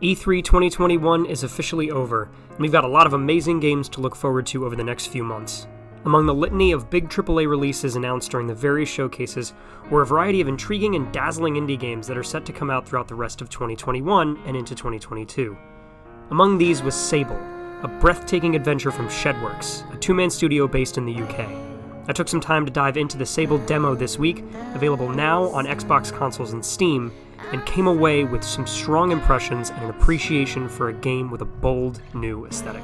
E3 2021 is officially over, and we've got a lot of amazing games to look forward to over the next few months. Among the litany of big AAA releases announced during the various showcases were a variety of intriguing and dazzling indie games that are set to come out throughout the rest of 2021 and into 2022. Among these was Sable, a breathtaking adventure from Shedworks, a two-man studio based in the UK. I took some time to dive into the Sable demo this week, available now on Xbox consoles and Steam, and came away with some strong impressions and an appreciation for a game with a bold, new aesthetic.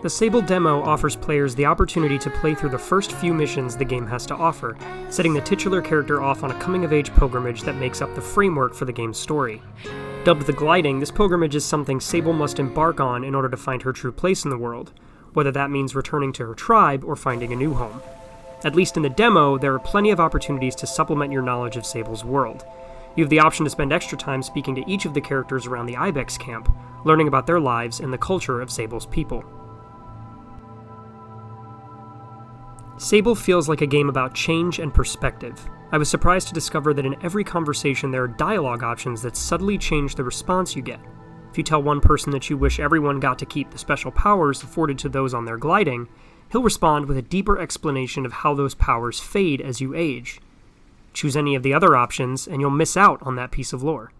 The Sable demo offers players the opportunity to play through the first few missions the game has to offer, setting the titular character off on a coming-of-age pilgrimage that makes up the framework for the game's story. Dubbed the Gliding, this pilgrimage is something Sable must embark on in order to find her true place in the world, whether that means returning to her tribe or finding a new home. At least in the demo, there are plenty of opportunities to supplement your knowledge of Sable's world. You have the option to spend extra time speaking to each of the characters around the Ibex camp, learning about their lives and the culture of Sable's people. Sable feels like a game about change and perspective. I was surprised to discover that in every conversation there are dialogue options that subtly change the response you get. If you tell one person that you wish everyone got to keep the special powers afforded to those on their gliding, he'll respond with a deeper explanation of how those powers fade as you age. Choose any of the other options, and you'll miss out on that piece of lore.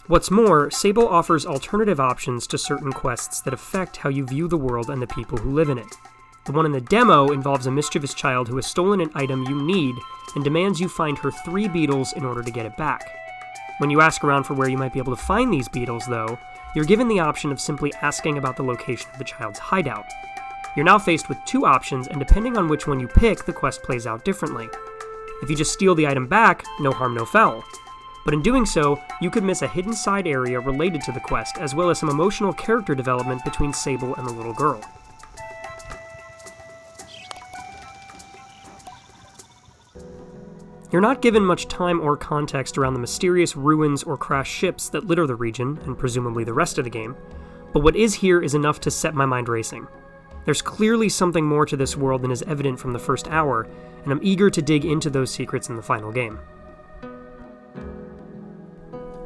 What's more, Sable offers alternative options to certain quests that affect how you view the world and the people who live in it. The one in the demo involves a mischievous child who has stolen an item you need and demands you find her 3 beetles in order to get it back. When you ask around for where you might be able to find these beetles, though, you're given the option of simply asking about the location of the child's hideout. You're now faced with 2 options, and depending on which one you pick, the quest plays out differently. If you just steal the item back, no harm, no foul. But in doing so, you could miss a hidden side area related to the quest, as well as some emotional character development between Sable and the little girl. You're not given much time or context around the mysterious ruins or crashed ships that litter the region, and presumably the rest of the game, but what is here is enough to set my mind racing. There's clearly something more to this world than is evident from the first hour, and I'm eager to dig into those secrets in the final game.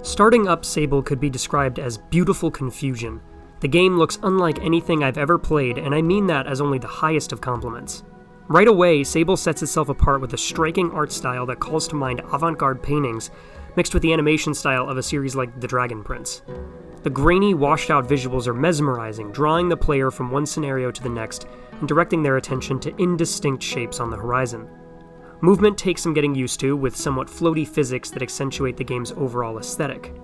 Starting up Sable could be described as beautiful confusion. The game looks unlike anything I've ever played, and I mean that as only the highest of compliments. Right away, Sable sets itself apart with a striking art style that calls to mind avant-garde paintings, mixed with the animation style of a series like The Dragon Prince. The grainy, washed-out visuals are mesmerizing, drawing the player from one scenario to the next, and directing their attention to indistinct shapes on the horizon. Movement takes some getting used to, with somewhat floaty physics that accentuate the game's overall aesthetic.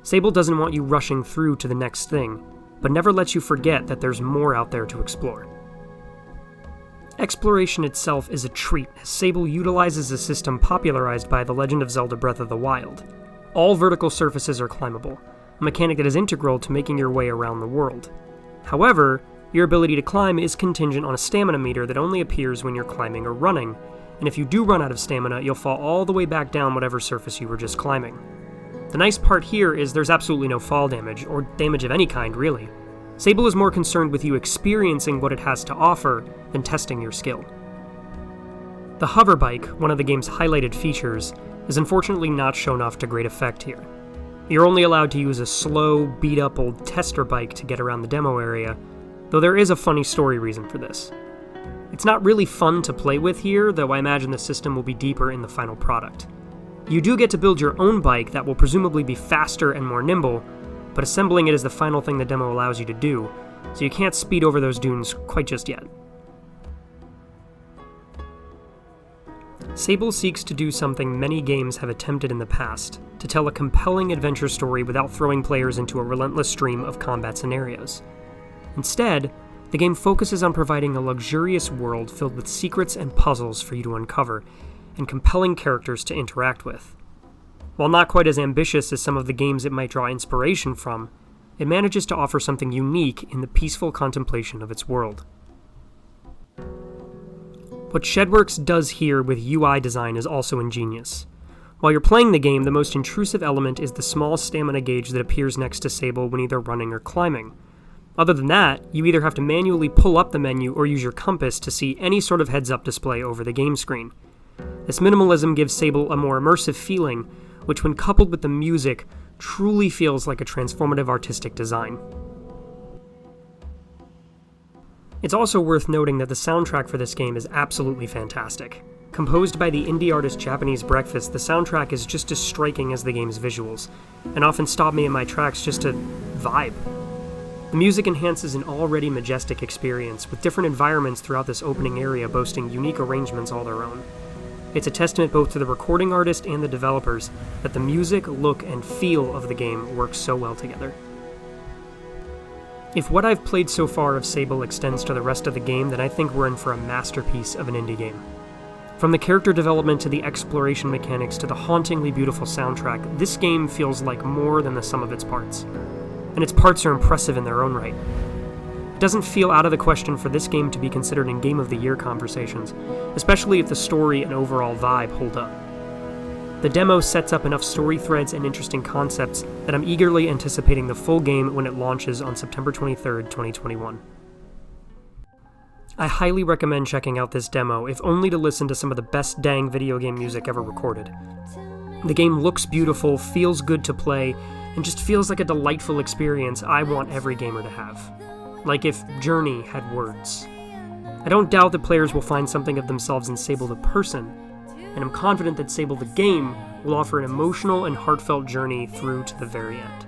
Sable doesn't want you rushing through to the next thing, but never lets you forget that there's more out there to explore. Exploration itself is a treat, as Sable utilizes a system popularized by The Legend of Zelda Breath of the Wild. All vertical surfaces are climbable, a mechanic that is integral to making your way around the world. However, your ability to climb is contingent on a stamina meter that only appears when you're climbing or running, and if you do run out of stamina, you'll fall all the way back down whatever surface you were just climbing. The nice part here is there's absolutely no fall damage, or damage of any kind, really. Sable is more concerned with you experiencing what it has to offer than testing your skill. The Hoverbike, one of the game's highlighted features, is unfortunately not shown off to great effect here. You're only allowed to use a slow, beat-up old tester bike to get around the demo area, though there is a funny story reason for this. It's not really fun to play with here, though I imagine the system will be deeper in the final product. You do get to build your own bike that will presumably be faster and more nimble, but assembling it is the final thing the demo allows you to do, so you can't speed over those dunes quite just yet. Sable seeks to do something many games have attempted in the past, to tell a compelling adventure story without throwing players into a relentless stream of combat scenarios. Instead, the game focuses on providing a luxurious world filled with secrets and puzzles for you to uncover, and compelling characters to interact with. While not quite as ambitious as some of the games it might draw inspiration from, it manages to offer something unique in the peaceful contemplation of its world. What Shedworks does here with UI design is also ingenious. While you're playing the game, the most intrusive element is the small stamina gauge that appears next to Sable when either running or climbing. Other than that, you either have to manually pull up the menu or use your compass to see any sort of heads-up display over the game screen. This minimalism gives Sable a more immersive feeling, which when coupled with the music, truly feels like a transformative artistic design. It's also worth noting that the soundtrack for this game is absolutely fantastic. Composed by the indie artist Japanese Breakfast, the soundtrack is just as striking as the game's visuals, and often stop me in my tracks just to vibe. The music enhances an already majestic experience, with different environments throughout this opening area boasting unique arrangements all their own. It's a testament both to the recording artist and the developers that the music, look, and feel of the game work so well together. If what I've played so far of Sable extends to the rest of the game, then I think we're in for a masterpiece of an indie game. From the character development to the exploration mechanics to the hauntingly beautiful soundtrack, this game feels like more than the sum of its parts. And its parts are impressive in their own right. It doesn't feel out of the question for this game to be considered in Game of the Year conversations, especially if the story and overall vibe hold up. The demo sets up enough story threads and interesting concepts that I'm eagerly anticipating the full game when it launches on September 23rd, 2021. I highly recommend checking out this demo, if only to listen to some of the best dang video game music ever recorded. The game looks beautiful, feels good to play, and just feels like a delightful experience I want every gamer to have. Like if Journey had words. I don't doubt that players will find something of themselves in Sable the person, and I'm confident that Sable the game will offer an emotional and heartfelt journey through to the very end.